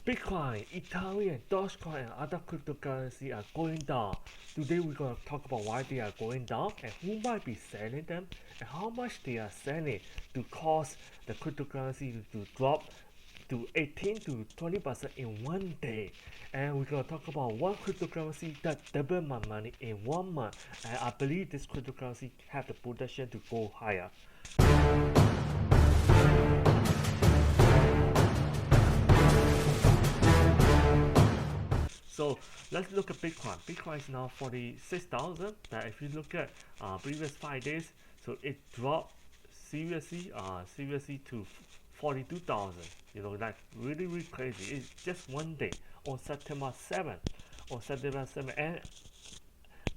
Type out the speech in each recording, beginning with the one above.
Bitcoin, Ethereum, Dogecoin, and other cryptocurrency are going down. Today we're going to talk about why they are going down and who might be selling them and how much they are selling to cause the cryptocurrency to drop to 18 to 20% in one day. And we're going to talk about one cryptocurrency that doubled my money in 1 month. And I believe this cryptocurrency have the potential to go higher. So let's look at Bitcoin. Bitcoin is now 46,000. But if you look at previous 5 days, so it dropped seriously to 42,000. You know, like really crazy. It's just one day on September 7th. On September 7th, and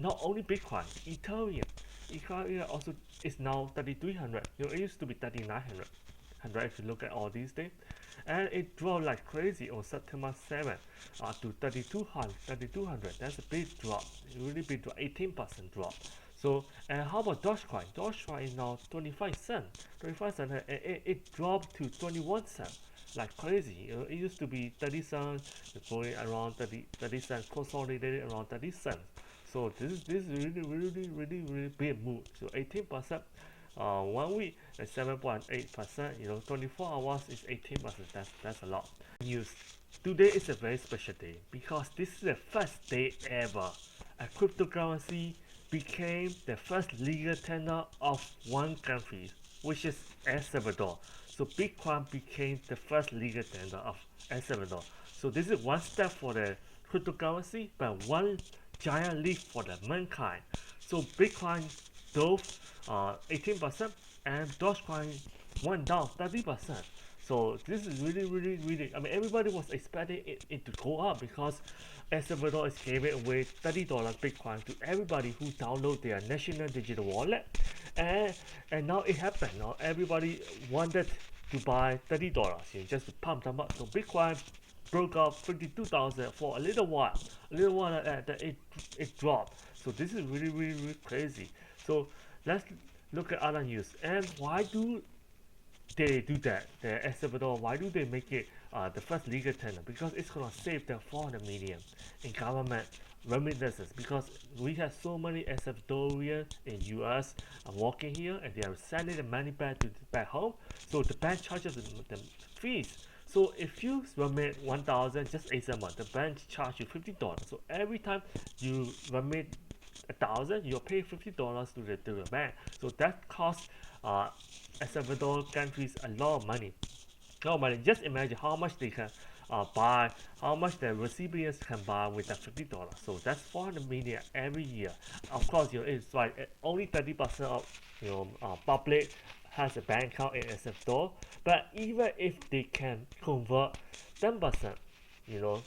not only Bitcoin, Ethereum also is now 3,300. You know, it used to be 3,900. If you look at all these things, and it dropped like crazy on September 7th to 3,200. That's a big drop, really big drop, 18% drop. So, and how about Dogecoin? Dogecoin is now 25 cents, and it dropped to 21 cents, like crazy. You know, it used to be 30 cents, going around 30 cents, consolidated around 30 cents. So this is really big move. So 18%. 1 week is 7.8%. You know, 24 hours is 18%. That's a lot. News. Today is a very special day because this is the first day ever a cryptocurrency became the first legal tender of one country, which is El Salvador. So Bitcoin became the first legal tender of El Salvador. So this is one step for the cryptocurrency, but one giant leap for the mankind. So Bitcoin dove 18% and Dogecoin went down 30%. So this is really. I mean, everybody was expecting it to go up because El Salvador is giving away $30 Bitcoin to everybody who download their national digital wallet, and now it happened. Now everybody wanted to buy $30, you know, just to pump them up. So Bitcoin broke up 52,000 for a little while. That it dropped. So this is really crazy. So let's look at other news. And why do they do that? The El Salvador, why do they make it the first legal tender? Because it's gonna save them 400 million in government remittances. Because we have so many El Salvadorians in US working here, and they are sending the money back home. So the bank charges them fees. So if you remit 1,000 just a month, the bank charge you $50. So every time you remit 1,000, you'll pay $50 to the bank. So that costs El Salvador countries a lot of money. Just imagine how much they can buy, how much the recipients can buy with that $50. So that's 400 million every year. Of course, you know, it's like only 30% of public has a bank account in El Salvador. But even if they can convert 10%, you know,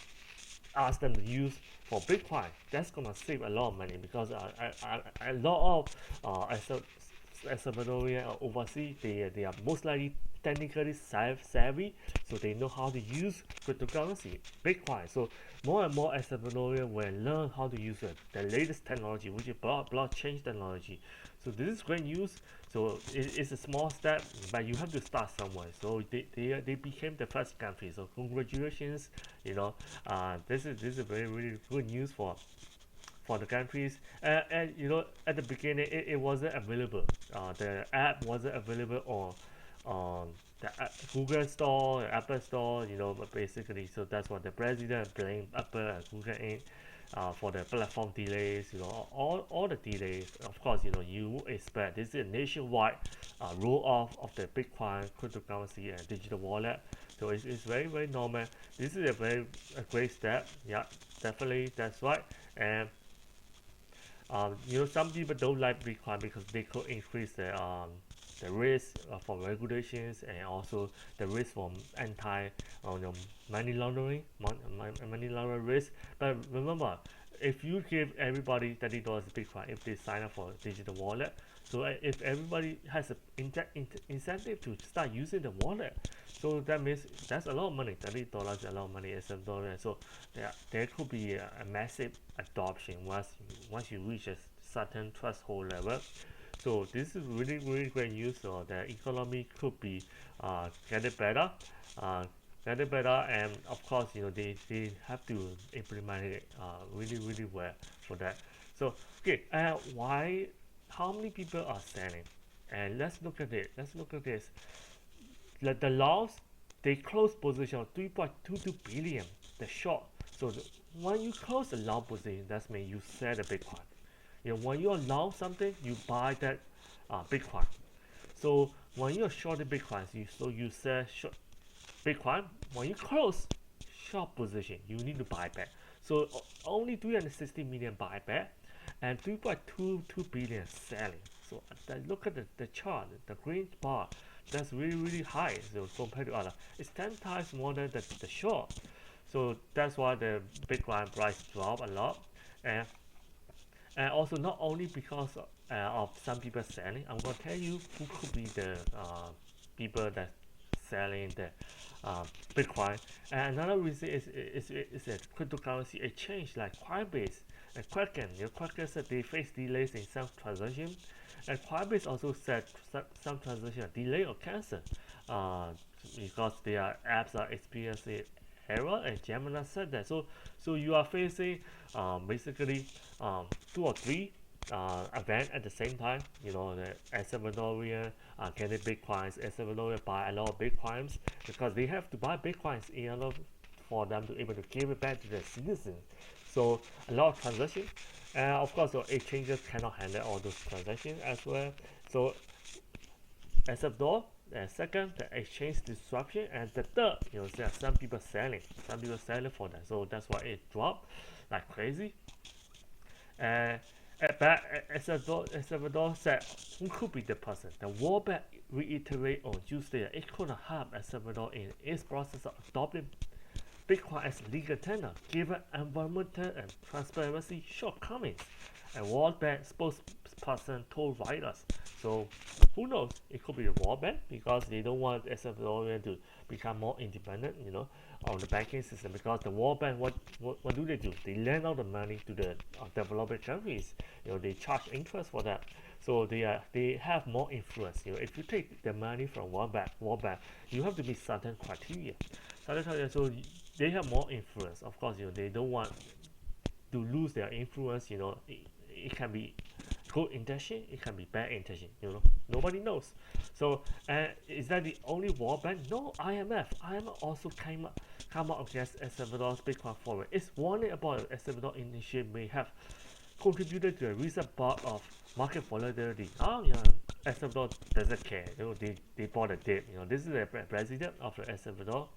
ask them to use for Bitcoin, that's gonna save a lot of money because a lot of El Salvadorian overseas, they are most likely technically savvy, so they know how to use cryptocurrency, Bitcoin. So more and more El Salvadorian will learn how to use the latest technology, which is blockchain technology. So this is great news. So it's a small step, but you have to start somewhere. So they became the first country. So congratulations, you know, this is a very really good news for the countries. And you know, at the beginning, it wasn't available. The app wasn't available on the Google Store, Apple Store. You know, but basically, so that's what the president blamed Apple and Google in. For the platform delays, you know, all the delays. Of course, you know, you expect this is a nationwide roll off of the Bitcoin cryptocurrency and digital wallet. So it's very normal. This is a great step. Yeah, definitely, that's right. And you know, some people don't like Bitcoin because they could increase the risk for regulations and also the risk from anti you know, money laundering risk. But remember, if you give everybody $30 Bitcoin if they sign up for a digital wallet, so if everybody has an incentive to start using the wallet, so that means that's a lot of money. $30 is a lot of money, $7. So there could be a massive adoption once you reach a certain threshold level. So this is really great news. So the economy could be getting better. get it better, and of course, they have to implement it really well for that. So okay, why? How many people are selling? And let's look at it. Let's look at this. The loss, they close position of 3.22 billion. The short. So when you close the long position, that means you sell the Bitcoin. When you long something, you buy that Bitcoin. So when you're short the Bitcoin, you sell short Bitcoin. When you close short position, you need to buy back. So only 360 million buy back and 3.22 billion selling. So look at the chart, the green bar. That's really high. So compared to other, it's 10 times more than the short. So that's why the Bitcoin price drop a lot. And and also not only because of some people selling, I'm going to tell you who could be the people that selling the Bitcoin. And another reason is a cryptocurrency exchange like Coinbase and Kraken. Kraken said they face delays in some transaction, and Coinbase also said some transaction delay or cancel because their apps are experiencing error, and Gemini said that. So you are facing basically two or three event at the same time. The El Salvadorian getting bitcoins. El Salvadorian buy a lot of bitcoins because they have to buy bitcoins in order for them to able to give it back to their citizens. So a lot of transactions, and of course, the exchanges cannot handle all those transactions as well. So El Salvador, and second, the exchange disruption, and the third, there are some people selling for that. So that's why it dropped like crazy. And but El Salvador said who could be the person. The World Bank reiterated on Tuesday that it could help El Salvador in its process of adopting Bitcoin as legal tender, given environmental and transparency shortcomings. A World Bank spokesperson told Reuters. So who knows? It could be the World Bank because they don't want El Salvadorian to become more independent, on the banking system. Because the World Bank, what do? They lend out the money to the developing countries. They charge interest for that. So they have more influence. If you take the money from World Bank, you have to meet certain criteria. So they have more influence. Of course, they don't want to lose their influence. It can be good intention, it can be bad intention. Nobody knows. So is that the only World Bank? No, IMF also come up against El Salvador's Bitcoin forward. It's warning about El Salvador initiative may have contributed to a recent bout of market volatility. El Salvador doesn't care. They bought a dip. This is the president of El Salvador,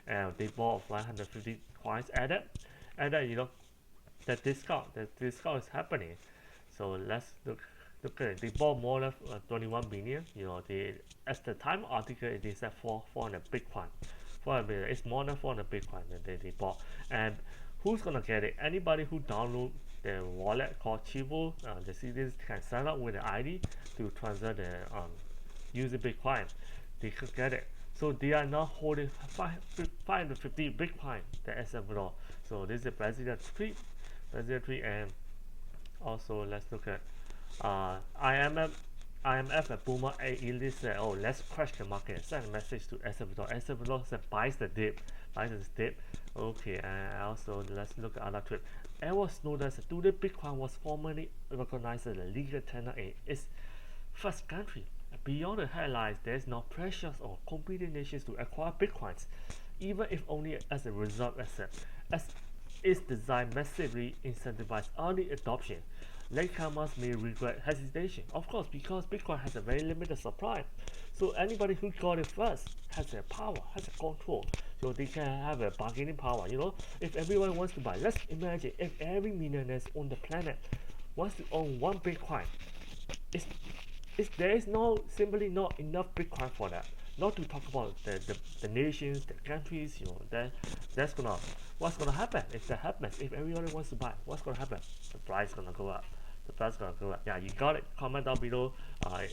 and they bought 150 coins added, and then the discount is happening. So let's look at it. They bought more than 21 billion. As the time article they said 400 Bitcoin. 400 billion. It's more than 400 Bitcoin that they bought. And who's gonna get it? Anybody who download the wallet called Chivo, the citizens can sign up with the ID to transfer the using Bitcoin. They could get it. So they are now holding 550 Bitcoin, the El Salvador. So this is the president tweet. And also let's look at IMF and Boomer Elite said, oh, let's crash the market. Send a message to El Salvador. El Salvador said buys the dip. Okay, and also let's look at other tweet. Edward Snowden said today Bitcoin was formally recognized as a legal tender in its first country. Beyond the headlines, there is no pressure on competing nations to acquire Bitcoins, even if only as a result asset, as it's designed massively incentivize early adoption. Latecomers may regret hesitation, of course, because Bitcoin has a very limited supply. So anybody who got it first has a power, has a control. So they can have a bargaining power. If everyone wants to buy, let's imagine if every millionaire on the planet wants to own one Bitcoin. There is simply not enough Bitcoin for that. Not to talk about the nations, the countries. What's gonna happen if that happens? If everyone wants to buy, what's gonna happen? The price gonna go up. Yeah, you got it. Comment down below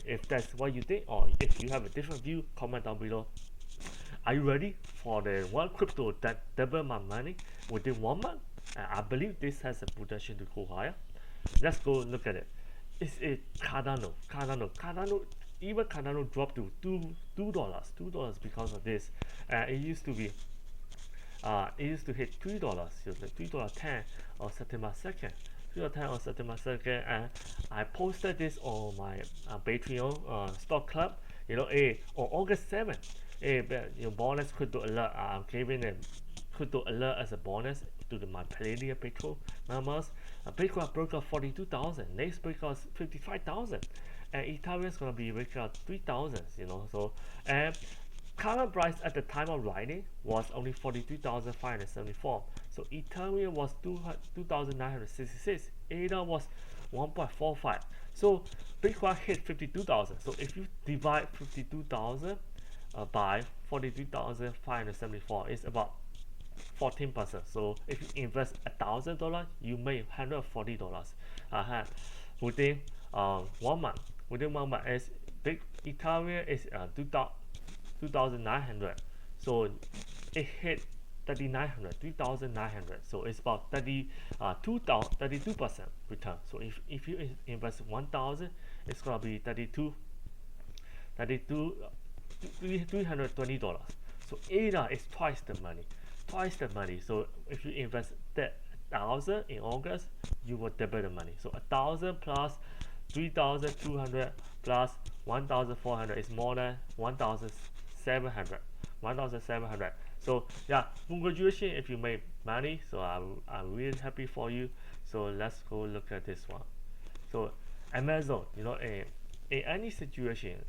if that's what you think, or if you have a different view. Comment down below. Are you ready for the one crypto that double my money within 1 month? I believe this has a potential to go higher. Let's go look at it. It's a Cardano. Even Cardano dropped to $2 because of this. It used to be it used to hit $3. It was like $3.10 on September 2nd. 3.10 on September 2nd, and I posted this on my Patreon stock club. On August 7th, bonus crypto alert. I'm giving them crypto alert as a bonus to my Palladium Bitcoin members. Bitcoin broke out 42,000. Next breakout is 55,000, and Ethereum is gonna be breaking out 3,000. So and current price at the time of writing was only 43,574. So Ethereum was 2,966. ADA was 1.45. So Bitcoin hit 52,000. So if you divide 52,000 by 43,574, it's about 14%. So if you invest $1,000, you make $140 within 1 month. Within 1 month, is big Ethereum is 2,900. So it hit 3,900. So it's about 32% return. So if you invest 1,000, it's gonna be 320 dollars. So ADA is twice the money. So if you invest that 1,000 in August, you will double the money. So 1,000 plus 3,200 plus 1,400 is more than 1,700. So yeah, congratulations if you made money. So I'm really happy for you. So let's go look at this one. So Amazon, in any situation,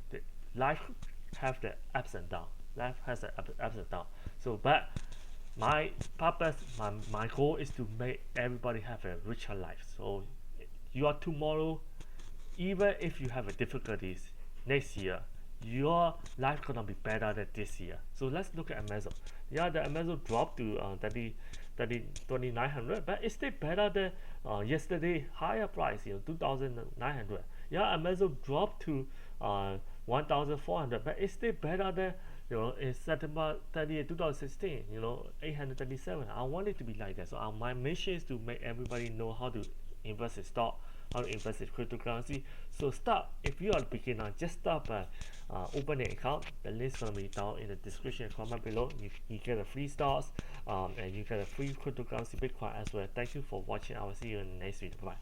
life have the ups and downs. Life has the ups and downs. So but my purpose, my goal is to make everybody have a richer life. So your tomorrow, even if you have a difficulties next year, your life gonna be better than this year. So let's look at Amazon. Yeah, the Amazon dropped to 2,900, but it's still better than yesterday higher price, 2,900. Yeah, Amazon dropped to 1,400, but it's still better than in September 30th, 2016, 837. I want it to be like that. So my mission is to make everybody know how to invest in stock, how to invest in cryptocurrency. So start, if you are a beginner, just start by opening an account. The link is going to be down in the description comment below. You get a free stocks, and you get a free cryptocurrency Bitcoin as well. Thank you for watching. I will see you in the next video. Bye.